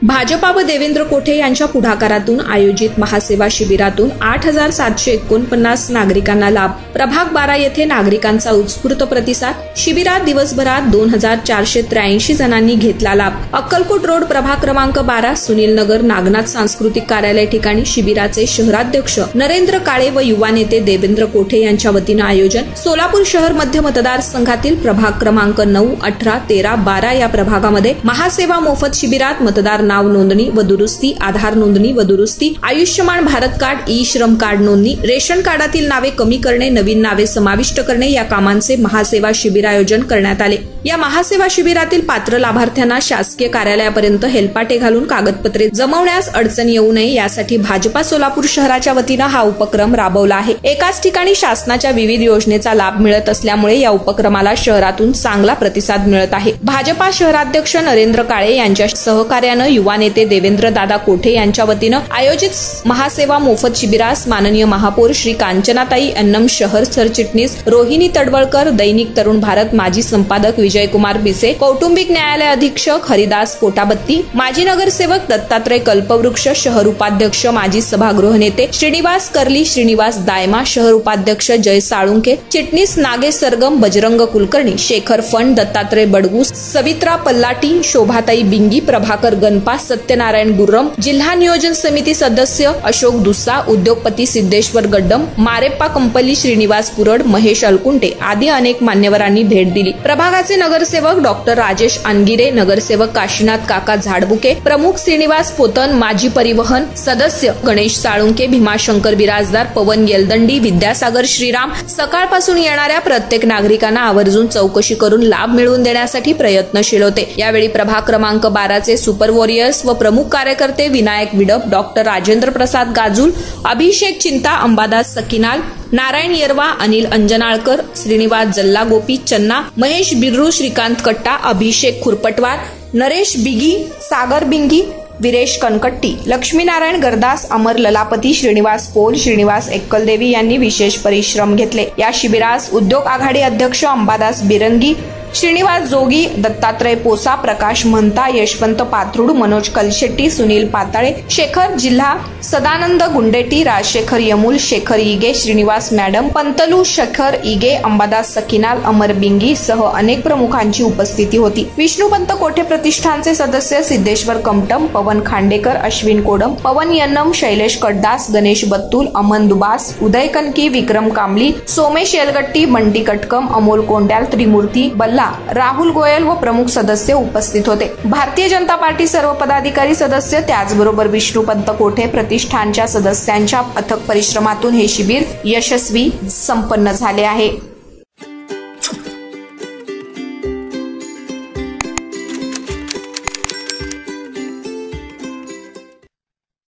भाजपा व देवेंद्र कोठे यांच्या पुढाकारातून आयोजित महासेवा शिबिरातून 8,749 नागरिकांना लाभ। प्रभाग 12 येथे नागरिकांचा उत्स्फूर्त प्रतिसाद। शिबिरात दिवसभरात 2,483 जणांनी घेतला लाभ। अक्कलकोट रोड प्रभाग क्रमांक 12 सुनील नगर नागनाथ सांस्कृतिक कार्यालय ठिकाणी शिबिराचे शहराध्यक्ष नरेंद्र काळे व युवा नेते देवेंद्र कोठे यांच्या वतीने आयोजन। सोलापूर शहर मध्य मतदारसंघातील प्रभाग क्रमांक 9, 18, 13, 12 या प्रभागामध्ये महासेवा मोफत शिबिरात मतदार नाव नोंदणी व दुरुस्ती, आधार नोंदणी व दुरुस्ती, आयुष्यमान भारत कार्ड, ई श्रम कार्ड नोंदणी, रेशन कार्डातील नावे कमी करणे, नवीन नावे समाविष्ट करणे या कामांचे महासेवा शिबिर आयोजन करण्यात आले। या महासेवा शिबिरातील पात्र लाभार्थ्यांना शासकीय कार्यालयापर्यंत हेलपाटे घालून कागदपत्रे जमवण्यास अडचण येऊ नये यासाठी भाजपा सोलापूर शहराच्या वतीने हा उपक्रम राबवला आहे। एकाच ठिकाणी शासनाच्या विविध योजनेचा लाभ मिळत असल्यामुळे या उपक्रमाला शहरातून चांगला प्रतिसाद मिळत आहे। भाजपा शहराध्यक्ष नरेंद्र काळे यांच्या सहकार्याने युवा नेते देवेंद्र दादा कोठे यांच्या वतीने आयोजित महासेवा मोफत शिबिरास माननीय महापौर श्री कांचनाताई अन्नम, शहर सरचिटणीस रोहिणी तडवळकर, दैनिक तरुण भारत माजी संपादक विजयकुमार बिसे, कौटुंबिक न्यायालय अधीक्षक हरिदास पोटाबत्ती, माजी नगरसेवक दत्तात्रय कल्पवृक्ष, शहर उपाध्यक्ष माजी सभागृह नेते श्रीनिवास कर्ली, श्रीनिवास दायमा, शहर उपाध्यक्ष जय साळुंके, चिटणीस नागे सरगम, बजरंग कुलकर्णी, शेखर फंड, दत्तात्रय बडगू, सवित्रा पल्लाटी, शोभाताई बिंगी, प्रभाकर गणपा, सत्यनारायण गुर्रम, जिल्हा नियोजन समिती सदस्य अशोक दुस्सा, उद्योगपती सिद्धेश्वर गड्डम, मारेप्पा कंपली, श्रीनिवास पुरड, महेश अलकुंटे आदी अनेक मान्यवरांनी भेट दिली। प्रभागाचे नगरसेवक डॉक्टर राजेश अनगिरे, नगरसेवक काशीनाथ काका झाडबुके, प्रमुख श्रीनिवास पोतन, माजी परिवहन सदस्य गणेश साळुंके, भीमाशंकर बिराजदार, पवन येलदंडी, विद्यासागर श्रीराम सकाळपासून येणाऱ्या प्रत्येक नागरिकांना आवर्जून चौकशी करून लाभ मिळवून देण्यासाठी प्रयत्नशील होते। यावेळी प्रभाग क्रमांक 12 चे सुपर वॉरियर्स व प्रमुख कार्यकर्ते विनायक विडप, डॉक्टर राजेंद्र प्रसाद गाजूल, अभिषेक चिंता, अंबादास सकिनाल, नारायण येरवा, अनिल अंजनाळकर, श्रीनिवास जल्ला, गोपी चन्ना, महेश बिर्रू, श्रीकांत कट्टा, अभिषेक खुरपटवार, नरेश बिगी, सागर बिंगी, विरेश कनकट्टी, लक्ष्मीनारायण गरदास, अमर ललापती, श्रीनिवास पोल, श्रीनिवास एक्कलदेवी यांनी विशेष परिश्रम घेतले। या शिबिरास उद्योग आघाडी अध्यक्ष अंबादास बिरंगी, श्रीनिवास जोगी, दत्तात्रय पोसा, प्रकाश महंता, यशवंत पाथरुड, मनोज कलशेट्टी, सुनील पाताळे, शेखर जिल्हा, सदानंद गुंडेटी, राजशेखर यमुल, शेखर इगे, श्रीनिवास मॅडम, पंतलू शेखर इगे, अंबादास सकिनाल, अमर बिंगी सह अनेक प्रमुखांची उपस्थिती होती। विष्णुपंत कोठे प्रतिष्ठानचे सदस्य सिद्धेश्वर कमटम, पवन खांडेकर, अश्विन कोडम, पवन यन्नम, शैलेश कडदास, गणेश बत्तूल, अमन दुबास, उदय कनकी, विक्रम कामली, सोमेश येलगट्टी, बंटी कटकम, अमोल कोंड्याल, त्रिमूर्ती बल्ला, राहुल गोयल व प्रमुख सदस्य उपस्थित होते। भारतीय जनता पार्टी सर्व पदाधिकारी सदस्य त्याचबरोबर विष्णुपंत कोठे प्रतिष्ठानच्या सदस्यांच्या अथक परिश्रमातून हे शिबिर यशस्वी संपन्न झाले आहे।